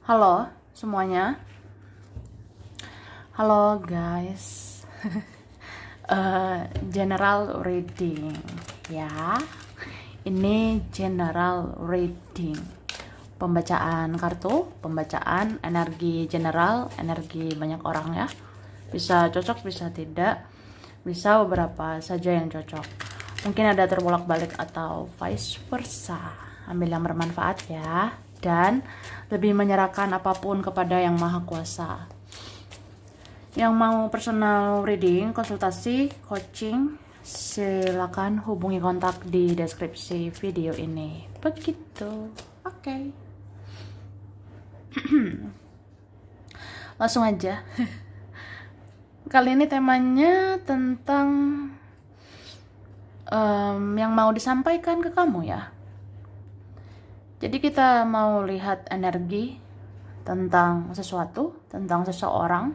Halo semuanya, halo guys. General reading ya. Ini general reading, pembacaan kartu, pembacaan energi general, energi banyak orang ya. Bisa cocok, bisa tidak, bisa beberapa saja yang cocok. Mungkin ada terbolak-balik atau vice versa. Ambil yang bermanfaat ya, dan lebih menyerahkan apapun kepada Yang Maha Kuasa. Yang mau personal reading, konsultasi, coaching, silakan hubungi kontak di deskripsi video ini. Begitu. Oke. Langsung aja. Kali ini temanya tentang yang mau disampaikan ke kamu ya. Jadi kita mau lihat energi tentang sesuatu, tentang seseorang,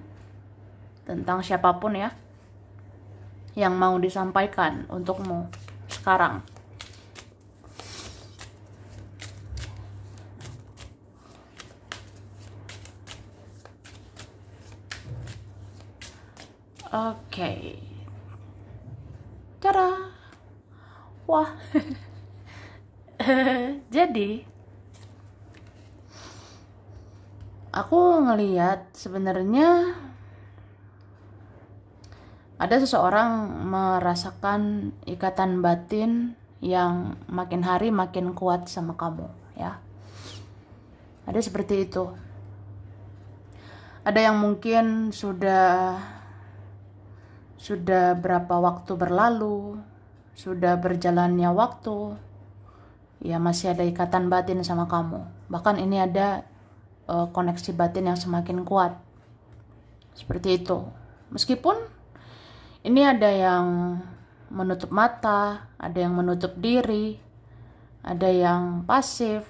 tentang siapapun ya, yang mau disampaikan untukmu sekarang. Oke. Tada. Wah. Jadi aku ngeliat sebenarnya ada seseorang merasakan ikatan batin yang makin hari makin kuat sama kamu ya. Ada seperti itu. Ada yang mungkin sudah berapa waktu berlalu, sudah berjalannya waktu, ya masih ada ikatan batin sama kamu. Bahkan ini ada koneksi batin yang semakin kuat. Seperti itu. Meskipun ini ada yang menutup mata, ada yang menutup diri, ada yang pasif,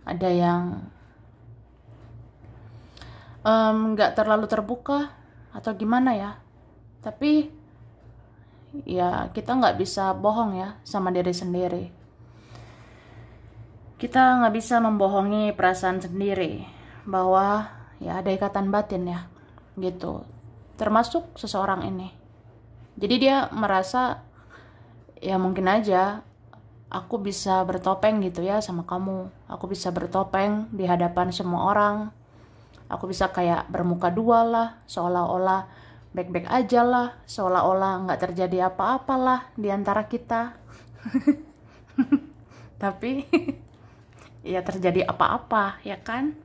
ada yang nggak terlalu terbuka atau gimana ya. Tapi ya kita nggak bisa bohong ya sama diri sendiri. Kita nggak bisa membohongi perasaan sendiri bahwa ya ada ikatan batin ya gitu, termasuk seseorang ini. Jadi dia merasa ya mungkin aja aku bisa bertopeng gitu ya sama kamu, aku bisa bertopeng di hadapan semua orang, aku bisa kayak bermuka dua lah, seolah-olah baik-baik aja lah, seolah-olah nggak terjadi apa-apalah di antara kita. Tapi ya terjadi apa-apa ya kan,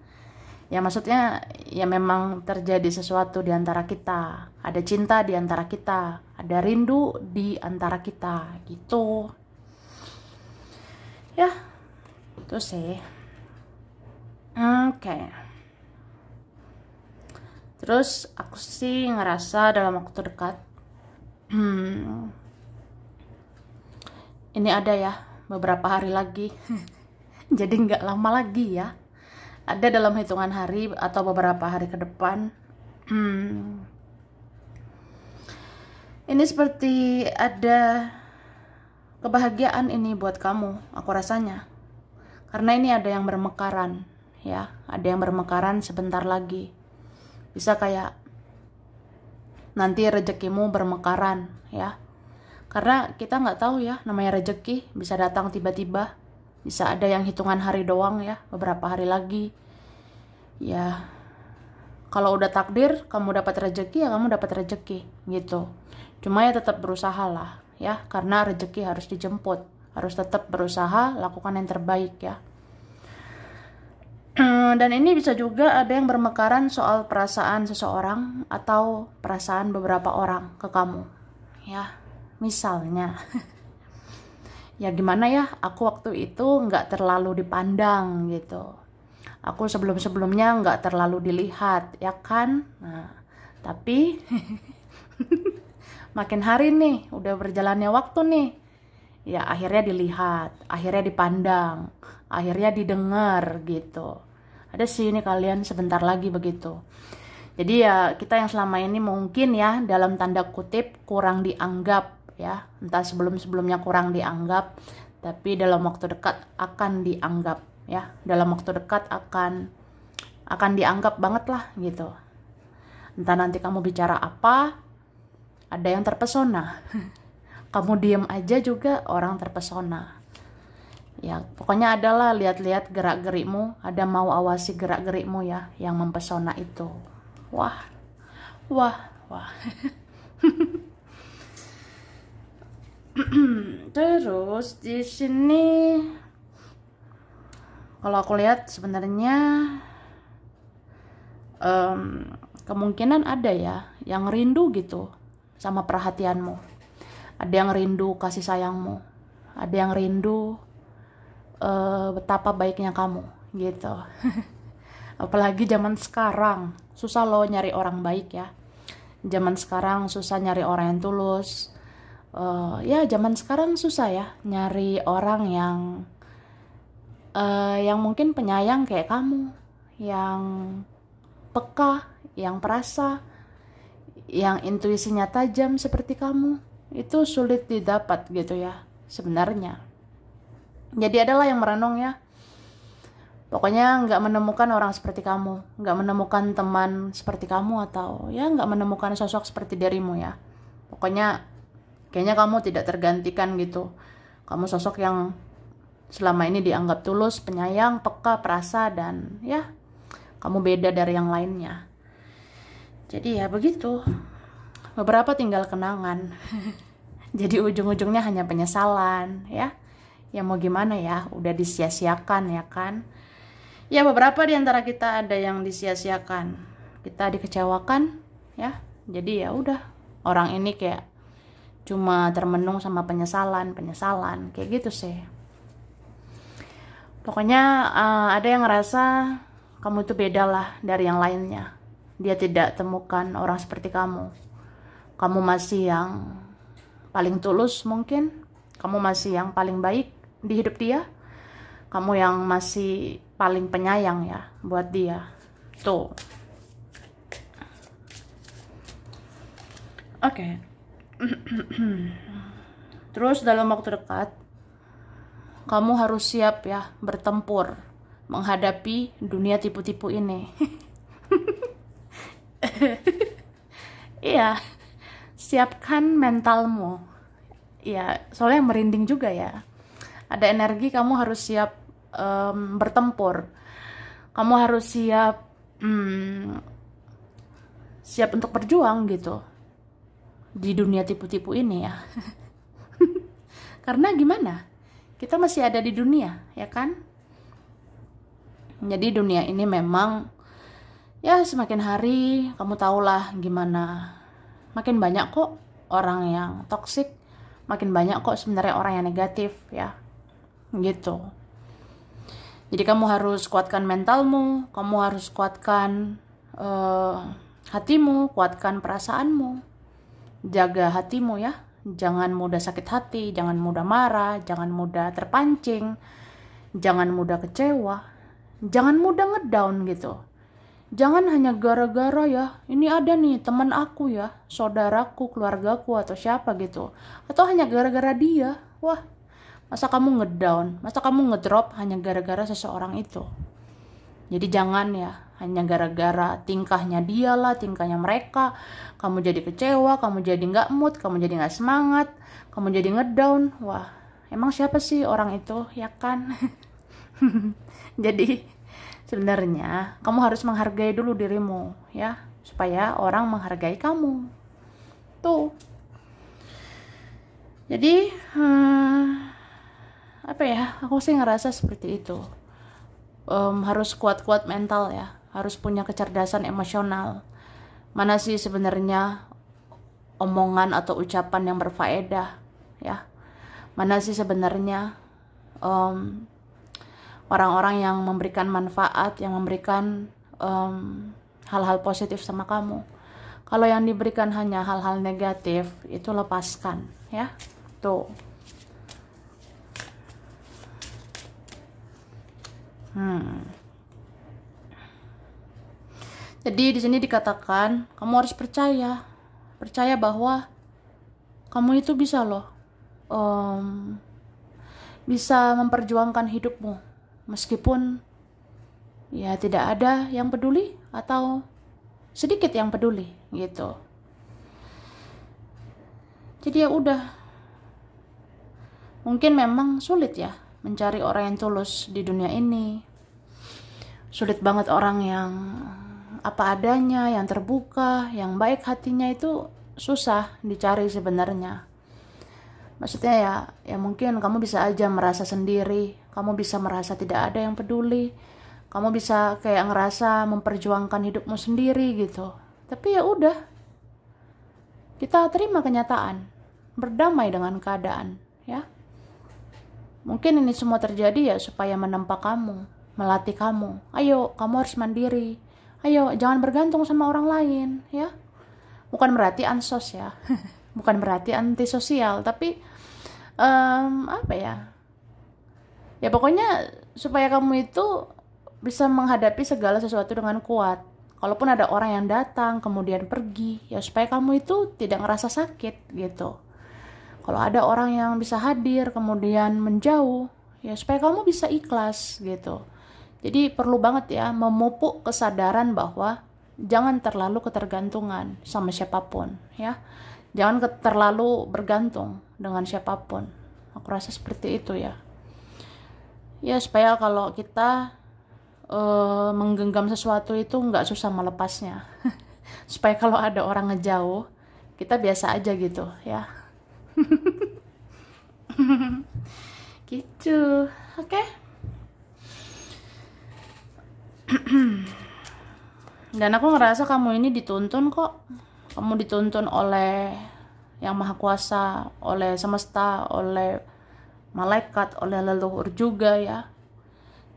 ya maksudnya ya memang terjadi sesuatu di antara kita, ada cinta di antara kita, ada rindu di antara kita gitu ya. Itu sih. Oke. Terus aku sih ngerasa dalam waktu dekat ini ada ya beberapa hari lagi. Jadi nggak lama lagi ya, ada dalam hitungan hari atau beberapa hari ke depan. Ini seperti ada kebahagiaan ini buat kamu, aku rasanya. Karena ini ada yang bermekaran ya, ada yang bermekaran sebentar lagi. Bisa kayak nanti rezekimu bermekaran ya. Karena kita nggak tahu ya, namanya rezeki bisa datang tiba-tiba. Bisa ada yang hitungan hari doang ya, beberapa hari lagi. Ya, kalau udah takdir kamu dapat rezeki ya kamu dapat rezeki gitu. Cuma ya tetap berusaha lah ya, karena rezeki harus dijemput. Harus tetap berusaha, lakukan yang terbaik ya. Dan ini bisa juga ada yang bermekaran soal perasaan seseorang atau perasaan beberapa orang ke kamu ya. Misalnya ya gimana ya, aku waktu itu nggak terlalu dipandang gitu, aku sebelum-sebelumnya nggak terlalu dilihat ya kan. Nah tapi makin hari nih udah berjalannya waktu nih, ya akhirnya dilihat, akhirnya dipandang, akhirnya didengar gitu. Ada sih ini kalian sebentar lagi begitu. Jadi ya kita yang selama ini mungkin ya dalam tanda kutip kurang dianggap ya, entah sebelum-sebelumnya kurang dianggap, tapi dalam waktu dekat akan dianggap ya, dalam waktu dekat akan akan dianggap banget lah gitu. Entah nanti kamu bicara apa, ada yang terpesona. Kamu diem aja juga orang terpesona. Ya, pokoknya adalah lihat-lihat gerak-gerikmu, ada mau awasi gerak-gerikmu ya, yang mempesona itu. Wah, wah, wah. Terus di sini kalau aku lihat sebenarnya kemungkinan ada ya yang rindu gitu sama perhatianmu, ada yang rindu kasih sayangmu, ada yang rindu betapa baiknya kamu gitu. Apalagi zaman sekarang susah loh nyari orang baik ya. Zaman sekarang susah nyari orang yang tulus. Ya zaman sekarang susah ya nyari orang yang mungkin penyayang kayak kamu, yang peka, yang perasa, yang intuisinya tajam seperti kamu. Itu sulit didapat gitu ya sebenarnya. Jadi adalah yang merenung ya, pokoknya nggak menemukan orang seperti kamu, nggak menemukan teman seperti kamu, atau ya nggak menemukan sosok seperti dirimu ya. Pokoknya kayaknya kamu tidak tergantikan gitu. Kamu sosok yang selama ini dianggap tulus, penyayang, peka, perasa, dan ya kamu beda dari yang lainnya. Jadi ya begitu. Beberapa tinggal kenangan. Jadi ujung-ujungnya hanya penyesalan ya. Ya mau gimana ya, udah disia-siakan ya kan. Ya beberapa di antara kita ada yang disia-siakan. Kita dikecewakan ya. Jadi ya udah, orang ini kayak cuma termenung sama penyesalan kayak gitu sih. Pokoknya ada yang ngerasa kamu itu beda lah dari yang lainnya. Dia tidak temukan orang seperti kamu. Kamu masih yang paling tulus mungkin. Kamu masih yang paling baik di hidup dia. Kamu yang masih paling penyayang ya buat dia. Tuh. Oke. Terus dalam waktu dekat, kamu harus siap ya bertempur menghadapi dunia tipu-tipu ini. Iya, siapkan mentalmu. Iya, soalnya merinding juga ya. Ada energi, kamu harus siap bertempur. Kamu harus siap siap untuk berjuang gitu di dunia tipu-tipu ini ya. Karena gimana? Kita masih ada di dunia, ya kan? Jadi dunia ini memang ya semakin hari kamu tahulah gimana. Makin banyak kok orang yang toksik, makin banyak kok sebenarnya orang yang negatif ya. Gitu. Jadi kamu harus kuatkan mentalmu, kamu harus kuatkan hatimu, kuatkan perasaanmu. Jaga hatimu ya. Jangan mudah sakit hati, jangan mudah marah, jangan mudah terpancing, jangan mudah kecewa, jangan mudah ngedown gitu. Jangan hanya gara-gara ya, ini ada nih teman aku ya, saudaraku, keluargaku, atau siapa gitu. Atau hanya gara-gara dia. Wah, masa kamu ngedown, masa kamu ngedrop hanya gara-gara seseorang itu. Jadi jangan ya, hanya gara-gara tingkahnya dia lah, tingkahnya mereka, kamu jadi kecewa, kamu jadi nggak mood, kamu jadi nggak semangat, kamu jadi ngedown. Wah, emang siapa sih orang itu, ya kan? Jadi sebenarnya kamu harus menghargai dulu dirimu ya, supaya orang menghargai kamu. Tuh. Jadi apa ya? Aku sih ngerasa seperti itu. Harus kuat-kuat mental ya, harus punya kecerdasan emosional. Mana sih sebenarnya omongan atau ucapan yang berfaedah ya? Mana sih sebenarnya orang-orang yang memberikan manfaat, yang memberikan hal-hal positif sama kamu? Kalau yang diberikan hanya hal-hal negatif, itu lepaskan ya. Tuh. Jadi di sini dikatakan kamu harus percaya bahwa kamu itu bisa loh, bisa memperjuangkan hidupmu meskipun ya tidak ada yang peduli atau sedikit yang peduli gitu. Jadi ya udah, mungkin memang sulit ya mencari orang yang tulus di dunia ini. Sulit banget orang yang apa adanya, yang terbuka, yang baik hatinya, itu susah dicari sebenarnya. Maksudnya ya mungkin kamu bisa aja merasa sendiri, kamu bisa merasa tidak ada yang peduli, kamu bisa kayak ngerasa memperjuangkan hidupmu sendiri gitu. Tapi ya udah, kita terima kenyataan, berdamai dengan keadaan, ya. Mungkin ini semua terjadi ya supaya menempa kamu, melatih kamu. Ayo, kamu harus mandiri. Ayo, jangan bergantung sama orang lain, ya. Bukan berarti ansos ya, bukan berarti antisosial, tapi apa ya? Ya pokoknya supaya kamu itu bisa menghadapi segala sesuatu dengan kuat. Kalaupun ada orang yang datang kemudian pergi, ya supaya kamu itu tidak ngerasa sakit gitu. Kalau ada orang yang bisa hadir kemudian menjauh, ya supaya kamu bisa ikhlas gitu. Jadi perlu banget ya memupuk kesadaran bahwa jangan terlalu ketergantungan sama siapapun, ya. Jangan terlalu bergantung dengan siapapun. Aku rasa seperti itu ya. Ya supaya kalau kita menggenggam sesuatu itu nggak susah melepasnya. Supaya kalau ada orang ngejauh, kita biasa aja gitu ya. Gitu, oke. Dan aku ngerasa kamu ini dituntun kok. Kamu dituntun oleh Yang Maha Kuasa, oleh semesta, oleh malaikat, oleh leluhur juga ya.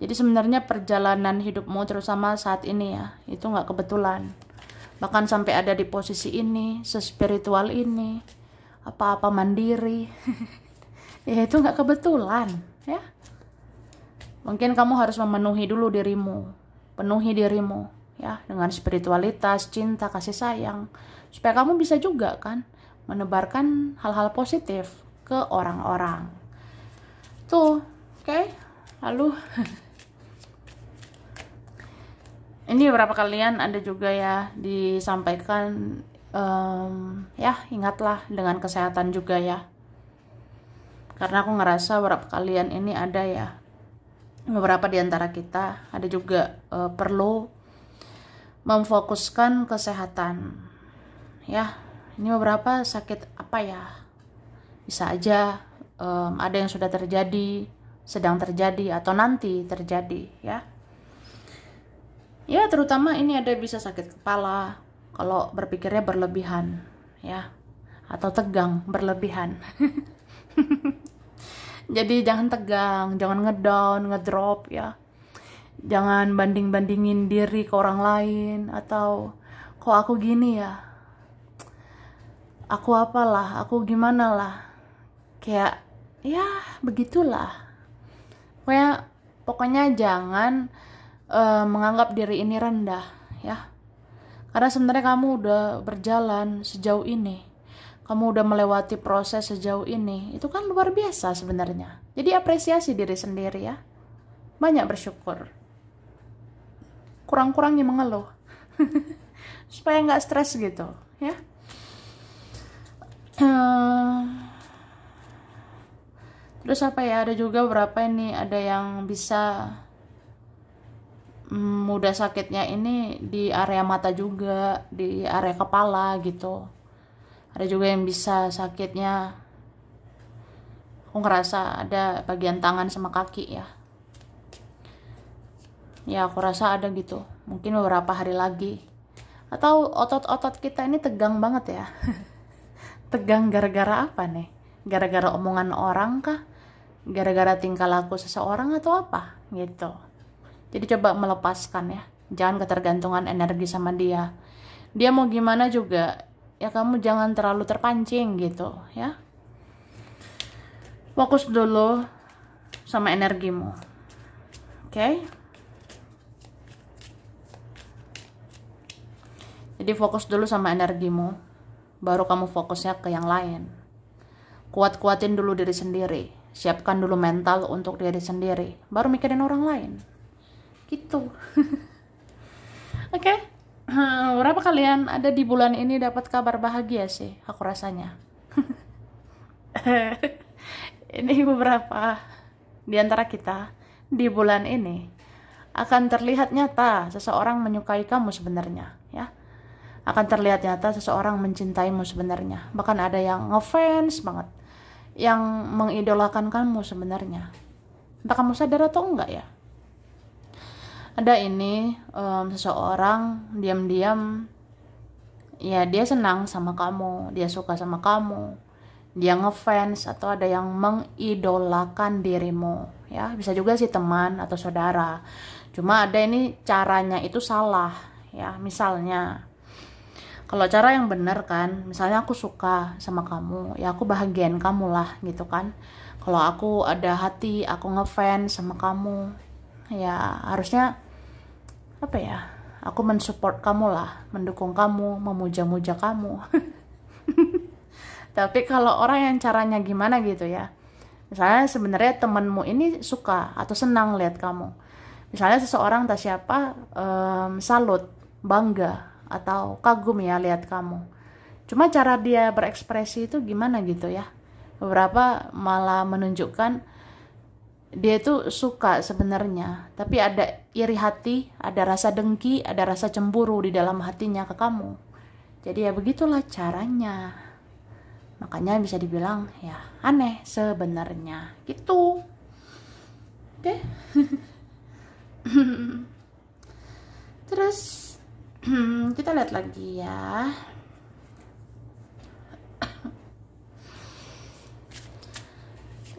Jadi sebenarnya perjalanan hidupmu terutama saat ini ya, itu nggak kebetulan. Bahkan sampai ada di posisi ini, sespiritual ini, apa-apa mandiri, ya itu nggak kebetulan ya. Mungkin kamu harus memenuhi dulu dirimu, penuhi dirimu ya dengan spiritualitas, cinta, kasih sayang, supaya kamu bisa juga kan menebarkan hal-hal positif ke orang-orang. Tuh, oke. Lalu ini beberapa kalian ada juga ya disampaikan ya ingatlah dengan kesehatan juga ya. Karena aku ngerasa beberapa kalian ini ada ya, beberapa di antara kita ada juga perlu memfokuskan kesehatan ya. Ini beberapa sakit apa ya, bisa aja ada yang sudah terjadi, sedang terjadi, atau nanti terjadi ya. Ya terutama ini ada bisa sakit kepala kalau berpikirnya berlebihan ya, atau tegang berlebihan. Jadi jangan tegang, jangan ngedown, ngedrop ya. Jangan banding-bandingin diri ke orang lain, atau kok aku gini ya, aku apalah, aku gimana lah, kayak ya begitulah. Pokoknya jangan menganggap diri ini rendah ya. Karena sebenarnya kamu udah berjalan sejauh ini, kamu udah melewati proses sejauh ini, itu kan luar biasa sebenarnya. Jadi apresiasi diri sendiri ya, banyak bersyukur, kurang-kurangnya mengeluh. Supaya nggak stres gitu ya. Terus apa ya, ada juga beberapa ini, ada yang bisa mudah sakitnya ini di area mata juga, di area kepala gitu. Ada juga yang bisa sakitnya, aku ngerasa ada bagian tangan sama kaki ya. Ya aku rasa ada gitu, mungkin beberapa hari lagi. Atau otot-otot kita ini tegang banget ya. Tegang gara-gara apa nih? Gara-gara omongan orang kah? Gara-gara tingkah laku seseorang atau apa gitu. Jadi coba melepaskan ya, jangan ketergantungan energi sama dia. Dia mau gimana juga ya, kamu jangan terlalu terpancing gitu ya. Fokus dulu sama energimu, oke? Jadi fokus dulu sama energimu, baru kamu fokusnya ke yang lain. Kuat-kuatin dulu diri sendiri, siapkan dulu mental untuk diri sendiri, baru mikirin orang lain. gitu. Oke. Berapa kalian ada di bulan ini dapat kabar bahagia sih? Aku rasanya. Ini beberapa di antara kita di bulan ini akan terlihat nyata seseorang menyukai kamu sebenarnya, ya. Akan terlihat nyata seseorang mencintaimu sebenarnya. Bahkan ada yang ngefans banget, yang mengidolakan kamu sebenarnya. Entah kamu sadar atau enggak ya. Ada ini seseorang diam-diam ya dia senang sama kamu, dia suka sama kamu, dia ngefans atau ada yang mengidolakan dirimu, ya bisa juga sih teman atau saudara. Cuma ada ini caranya itu salah, ya. Misalnya kalau cara yang benar kan, misalnya aku suka sama kamu, ya aku bahagiain kamu lah gitu kan. Kalau aku ada hati, aku ngefans sama kamu, ya harusnya apa ya, aku mensupport kamu lah, mendukung kamu, memuja-muja kamu. Tapi kalau orang yang caranya gimana gitu ya, misalnya sebenarnya temenmu ini suka atau senang lihat kamu, misalnya seseorang tak siapa salut, bangga atau kagum ya lihat kamu, cuma cara dia berekspresi itu gimana gitu ya, beberapa malah menunjukkan dia itu suka sebenarnya, tapi ada iri hati, ada rasa dengki, ada rasa cemburu di dalam hatinya ke kamu. Jadi ya begitulah caranya. Makanya bisa dibilang ya aneh sebenarnya gitu. Oke. Terus kita lihat lagi ya.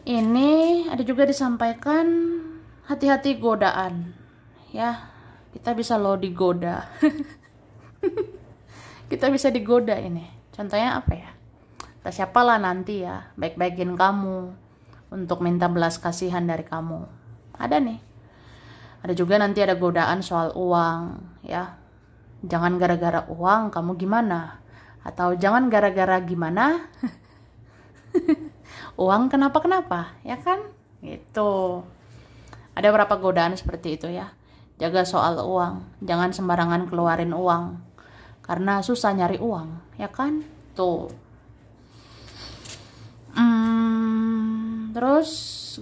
Ini ada juga disampaikan hati-hati godaan, ya. Kita bisa loh digoda. Kita bisa digoda ini. Contohnya apa ya? Tak siapalah nanti ya, baik-baikin kamu untuk minta belas kasihan dari kamu. Ada nih. Ada juga nanti ada godaan soal uang, ya. Jangan gara-gara uang kamu gimana? Atau jangan gara-gara gimana? Uang kenapa-kenapa, ya kan? Gitu. Ada beberapa godaan seperti itu ya. Jaga soal uang, jangan sembarangan keluarin uang. Karena susah nyari uang, ya kan? Tuh. Terus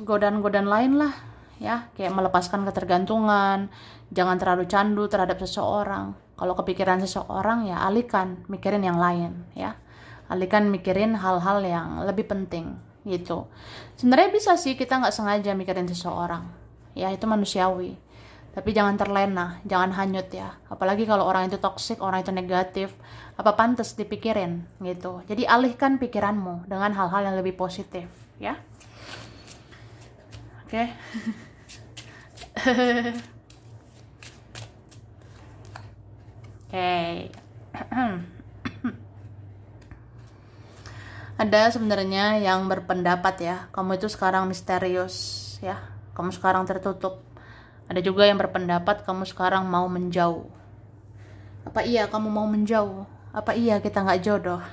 godaan-godaan lain lah, ya. Kayak melepaskan ketergantungan, jangan terlalu candu terhadap seseorang. Kalau kepikiran seseorang ya alihkan, mikirin yang lain, ya. Alihkan mikirin hal-hal yang lebih penting. Gitu. Sebenarnya bisa sih kita nggak sengaja mikirin seseorang, ya itu manusiawi. Tapi jangan terlena, jangan hanyut ya. Apalagi kalau orang itu toksik, orang itu negatif, apa pantas dipikirin gitu. Jadi alihkan pikiranmu dengan hal-hal yang lebih positif, ya. Oke. Oke. Ada sebenarnya yang berpendapat ya, kamu itu sekarang misterius ya, kamu sekarang tertutup. Ada juga yang berpendapat kamu sekarang mau menjauh. Apa iya kamu mau menjauh? Apa iya kita nggak jodoh?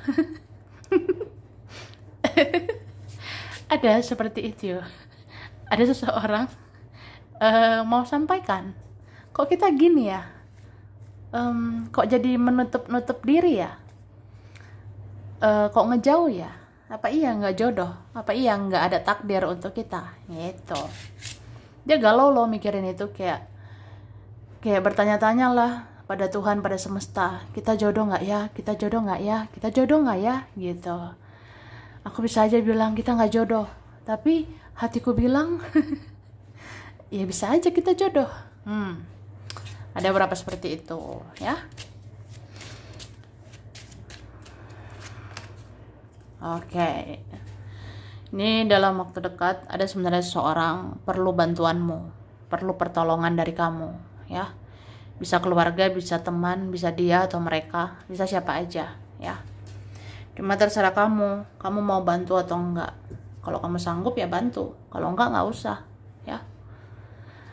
Ada seperti itu. Ada seseorang mau sampaikan, kok kita gini ya? Kok jadi menutup-nutup diri ya? Kok ngejauh ya? Apa iya nggak jodoh? Apa iya nggak ada takdir untuk kita? Gitu. Dia galau loh mikirin itu, kayak bertanya-tanya lah pada Tuhan, pada semesta, kita jodoh nggak ya? Kita jodoh nggak ya? Kita jodoh nggak ya? Gitu. Aku bisa aja bilang kita nggak jodoh, tapi hatiku bilang ya bisa aja kita jodoh. Ada beberapa seperti itu, ya. Oke. Ini dalam waktu dekat ada sebenarnya seseorang perlu bantuanmu, perlu pertolongan dari kamu, ya. Bisa keluarga, bisa teman, bisa dia atau mereka, bisa siapa aja, ya. Cuma terserah kamu mau bantu atau enggak. Kalau kamu sanggup ya bantu, kalau enggak nggak usah, ya.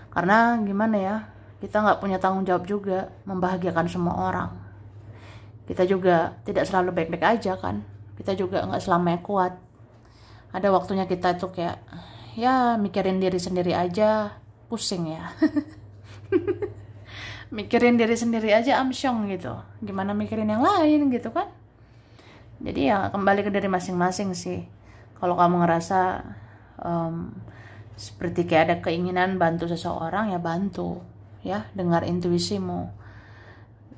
Karena gimana ya, kita nggak punya tanggung jawab juga membahagiakan semua orang. Kita juga tidak selalu baik-baik aja kan. Kita juga nggak selamanya kuat. Ada waktunya kita tuh kayak ya mikirin diri sendiri aja pusing ya. Mikirin diri sendiri aja amsyong gitu, gimana mikirin yang lain gitu kan. Jadi ya kembali ke diri masing-masing sih. Kalau kamu ngerasa seperti kayak ada keinginan bantu seseorang, ya bantu, ya dengar intuisimu.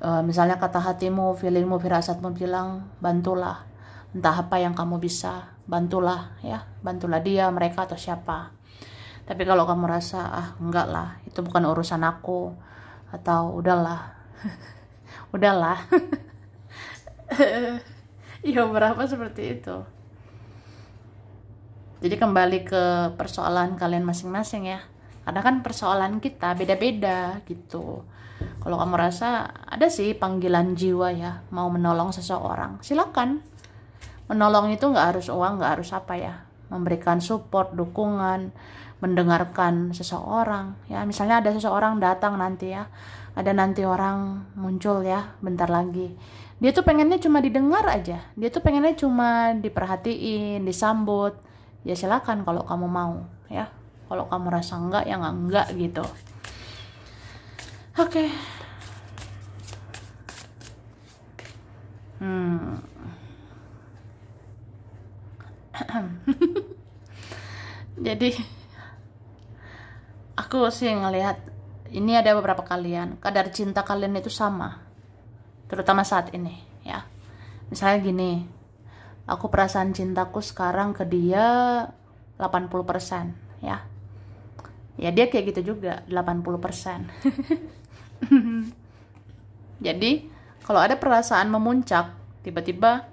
Misalnya kata hatimu, feelingmu, firasatmu bilang bantulah, entah apa yang kamu bisa, bantulah ya, bantulah dia, mereka atau siapa. Tapi kalau kamu rasa enggak lah, itu bukan urusan aku, atau udahlah udahlah ya berapa seperti itu. Jadi kembali ke persoalan kalian masing-masing ya, karena kan persoalan kita beda-beda gitu. Kalau kamu rasa ada sih panggilan jiwa ya, mau menolong seseorang, silakan. Menolong itu nggak harus uang, nggak harus apa ya, memberikan support, dukungan, mendengarkan seseorang ya. Misalnya ada seseorang datang nanti ya, ada nanti orang muncul ya bentar lagi, dia tuh pengennya cuma didengar aja, dia tuh pengennya cuma diperhatiin, disambut, ya silakan kalau kamu mau ya. Kalau kamu rasa enggak, ya enggak gitu. Oke. Jadi aku sih ngelihat ini ada beberapa kalian, kadar cinta kalian itu sama, terutama saat ini ya. Misalnya gini, aku perasaan cintaku sekarang ke dia 80% ya. Ya dia kayak gitu juga 80%. Jadi kalau ada perasaan memuncak, tiba-tiba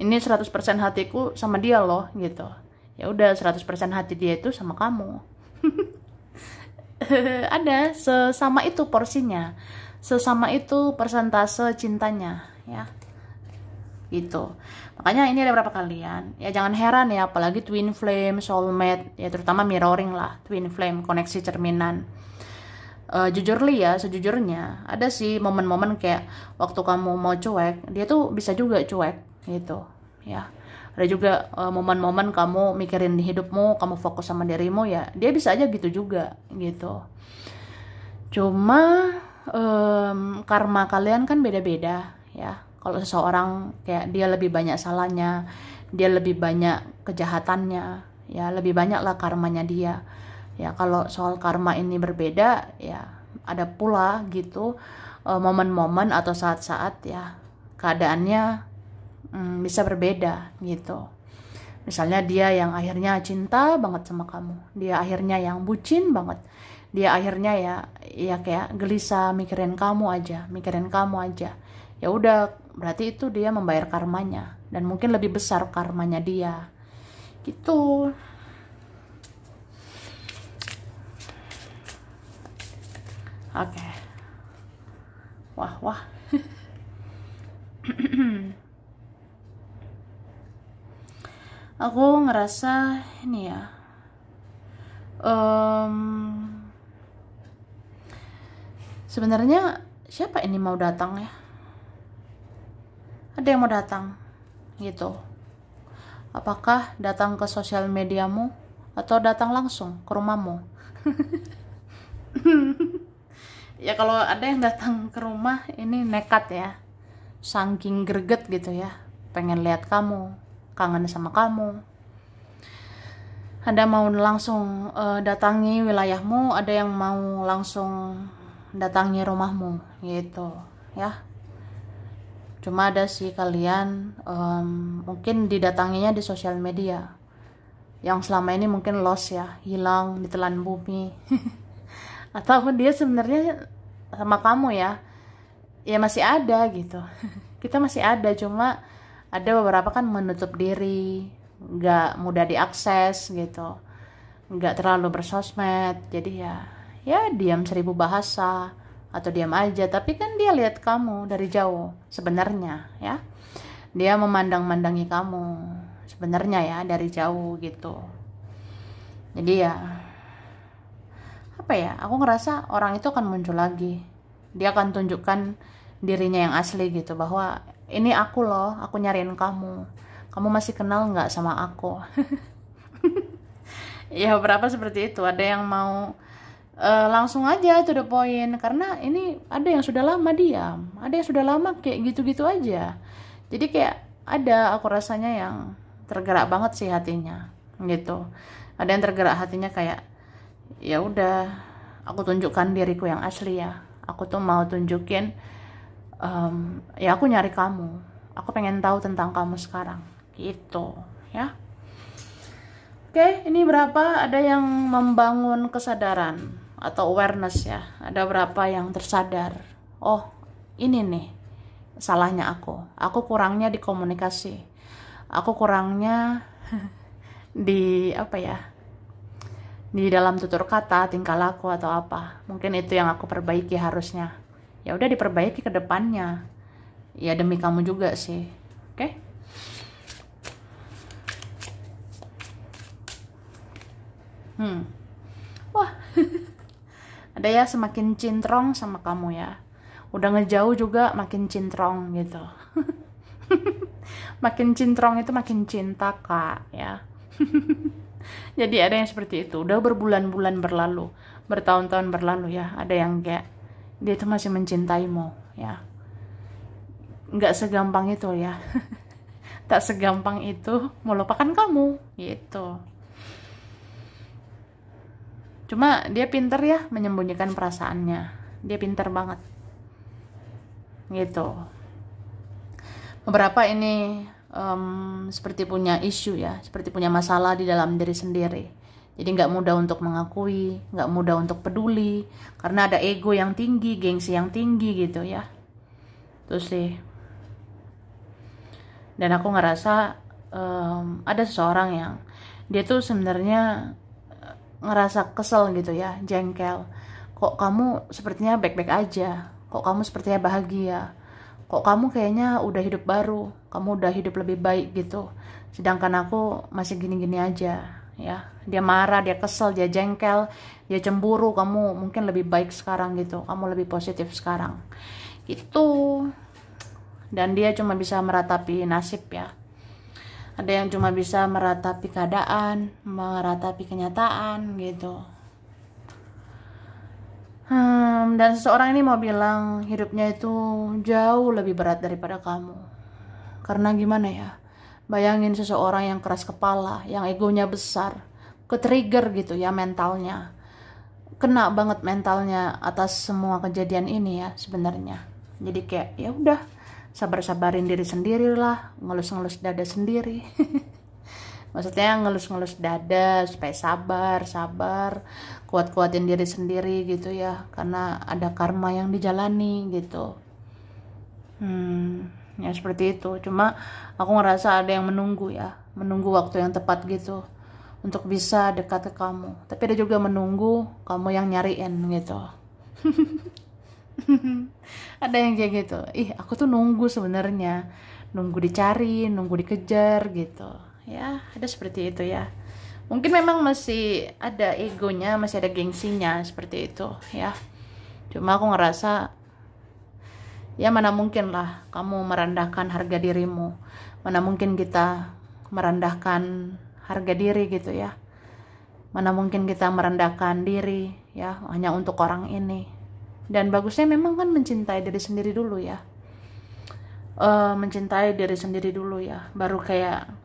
ini 100% hatiku sama dia loh gitu, ya udah 100% hati dia itu sama kamu. Ada sesama itu porsinya, sesama itu persentase cintanya ya gitu. Makanya ini ada berapa kalian ya, jangan heran ya, apalagi twin flame, soulmate ya, terutama mirroring lah, twin flame, koneksi cerminan. Jujur li ya, sejujurnya ada sih momen-momen kayak waktu kamu mau cuek, dia tuh bisa juga cuek gitu ya. Ada juga momen-momen kamu mikirin hidupmu, kamu fokus sama dirimu, ya dia bisa aja gitu juga gitu. Cuma karma kalian kan beda-beda ya. Kalau seseorang kayak dia lebih banyak salahnya, dia lebih banyak kejahatannya, ya lebih banyak lah karmanya dia. Ya kalau soal karma ini berbeda, ya ada pula gitu momen-momen atau saat-saat ya keadaannya bisa berbeda gitu. Misalnya dia yang akhirnya cinta banget sama kamu, dia akhirnya yang bucin banget, dia akhirnya ya kayak gelisah mikirin kamu aja, ya udah, berarti itu dia membayar karmanya, dan mungkin lebih besar karmanya dia gitu. Oke. Wah aku ngerasa ini ya, sebenarnya siapa ini mau datang ya, ada yang mau datang gitu. Apakah datang ke sosial mediamu atau datang langsung ke rumahmu? Ya kalau ada yang datang ke rumah ini nekat ya, saking greget gitu ya, pengen lihat kamu, kangen sama kamu. Ada mau langsung datangi wilayahmu, ada yang mau langsung datangi rumahmu gitu ya. Cuma ada sih kalian mungkin didatanginya di sosial media, yang selama ini mungkin lost ya, hilang ditelan bumi. Atau dia sebenarnya sama kamu ya masih ada gitu. Kita masih ada, cuma ada beberapa kan menutup diri, nggak mudah diakses gitu, nggak terlalu bersosmed, jadi ya diam 1000 bahasa atau diam aja, tapi kan dia lihat kamu dari jauh sebenarnya ya, dia memandang-mandangi kamu sebenarnya ya dari jauh gitu. Jadi ya apa ya, aku ngerasa orang itu akan muncul lagi, dia akan tunjukkan dirinya yang asli gitu, bahwa ini aku loh, aku nyariin kamu masih kenal nggak sama aku? Ya berapa seperti itu. Ada yang mau langsung aja to the point, karena ini ada yang sudah lama diam, ada yang sudah lama kayak gitu-gitu aja. Jadi kayak ada, aku rasanya yang tergerak banget sih hatinya gitu. Ada yang tergerak hatinya kayak, ya udah, aku tunjukkan diriku yang asli ya. Aku tuh mau tunjukin, ya aku nyari kamu, aku pengen tahu tentang kamu sekarang gitu ya. Oke, ini berapa ada yang membangun kesadaran atau awareness ya. Ada berapa yang tersadar, oh ini nih salahnya aku kurangnya di komunikasi, aku kurangnya di apa ya, di dalam tutur kata, tingkah laku atau apa. Mungkin itu yang aku perbaiki harusnya. Ya udah, diperbaiki ke depannya. Ya demi kamu juga sih. Oke? Wah. Ada ya, semakin cintrong sama kamu ya. Udah ngejauh juga makin cintrong gitu. Makin cintrong itu makin cinta, Kak, ya. Jadi ada yang seperti itu, udah berbulan-bulan berlalu, bertahun-tahun berlalu ya. Ada yang kayak dia tuh masih mencintaimu ya. Nggak segampang itu ya. Tak segampang itu melupakan kamu gitu. Cuma dia pinter ya menyembunyikan perasaannya. Dia pinter banget gitu. Beberapa ini seperti punya isu ya, seperti punya masalah di dalam diri sendiri. Jadi nggak mudah untuk mengakui, nggak mudah untuk peduli, karena ada ego yang tinggi, gengsi yang tinggi gitu ya. Terus sih. Dan aku ngerasa ada seseorang yang dia tuh sebenarnya ngerasa kesel gitu ya, jengkel. Kok kamu sepertinya baik-baik aja, kok kamu sepertinya bahagia, kok kamu kayaknya udah hidup baru, kamu udah hidup lebih baik gitu, sedangkan aku masih gini-gini aja ya. Dia marah, dia kesel, dia jengkel, dia cemburu, kamu mungkin lebih baik sekarang gitu, kamu lebih positif sekarang gitu. Dan dia cuma bisa meratapi nasib ya. Ada yang cuma bisa meratapi keadaan, meratapi kenyataan gitu. Dan seseorang ini mau bilang hidupnya itu jauh lebih berat daripada kamu. Karena gimana ya, bayangin seseorang yang keras kepala, yang egonya besar, ke-trigger gitu ya mentalnya. Kena banget mentalnya atas semua kejadian ini ya sebenarnya. Jadi kayak ya udah, sabar-sabarin diri sendiri lah, ngelus-ngelus dada sendiri. Maksudnya ngelus-ngelus dada supaya sabar, kuat-kuatin diri sendiri gitu ya, karena ada karma yang dijalani gitu. Ya seperti itu. Cuma aku ngerasa ada yang menunggu ya, menunggu waktu yang tepat gitu untuk bisa dekat ke kamu. Tapi ada juga menunggu kamu yang nyariin gitu. Ada yang kayak gitu. Aku tuh nunggu sebenarnya, nunggu dicari, nunggu dikejar gitu. Ya, ada seperti itu ya. Mungkin memang masih ada egonya, masih ada gengsinya seperti itu ya. Cuma aku ngerasa ya mana mungkin lah kamu merendahkan harga dirimu. Mana mungkin kita merendahkan harga diri gitu ya. Mana mungkin kita merendahkan diri ya hanya untuk orang ini. Dan bagusnya memang kan mencintai diri sendiri dulu ya. Mencintai diri sendiri dulu ya. Baru kayak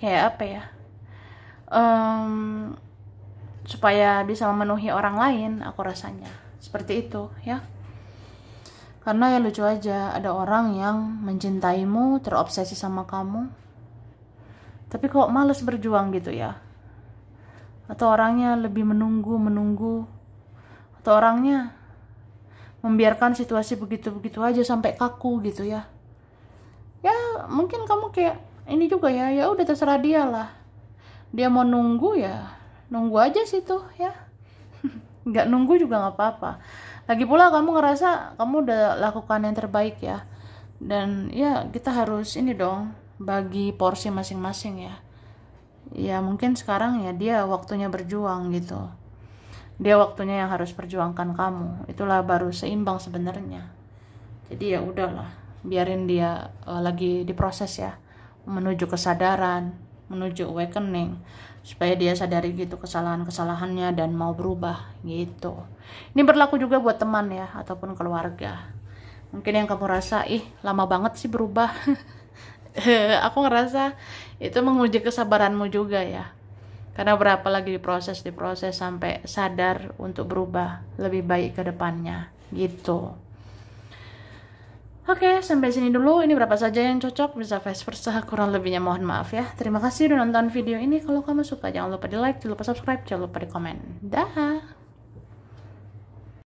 apa ya, supaya bisa memenuhi orang lain, aku rasanya seperti itu ya. Karena ya lucu aja, ada orang yang mencintaimu, terobsesi sama kamu, tapi kok males berjuang gitu ya. Atau orangnya lebih menunggu, atau orangnya membiarkan situasi begitu-begitu aja sampai kaku gitu ya. Ya mungkin kamu kayak ini juga ya, ya udah terserah dia lah. Dia mau nunggu ya, nunggu aja situ ya. Nggak nunggu juga nggak apa-apa. Lagi pula kamu ngerasa kamu udah lakukan yang terbaik ya. Dan ya kita harus ini dong, bagi porsi masing-masing ya. Ya mungkin sekarang ya dia waktunya berjuang gitu. Dia waktunya yang harus perjuangkan kamu. Itulah baru seimbang sebenarnya. Jadi ya udahlah, biarin dia lagi diproses ya, menuju kesadaran, menuju awakening. supaya dia sadari gitu kesalahan-kesalahannya dan mau berubah gitu. Ini berlaku juga buat teman ya, ataupun keluarga. Mungkin yang kamu rasa, ih lama banget sih berubah. Aku ngerasa itu menguji kesabaranmu juga ya. Karena berapa lagi diproses sampai sadar untuk berubah lebih baik ke depannya gitu. Oke, sampai sini dulu. Ini berapa saja yang cocok, bisa vice versa, kurang lebihnya mohon maaf ya. Terima kasih udah nonton video ini. Kalau kamu suka jangan lupa di like, jangan lupa subscribe, jangan lupa di komen. Dah.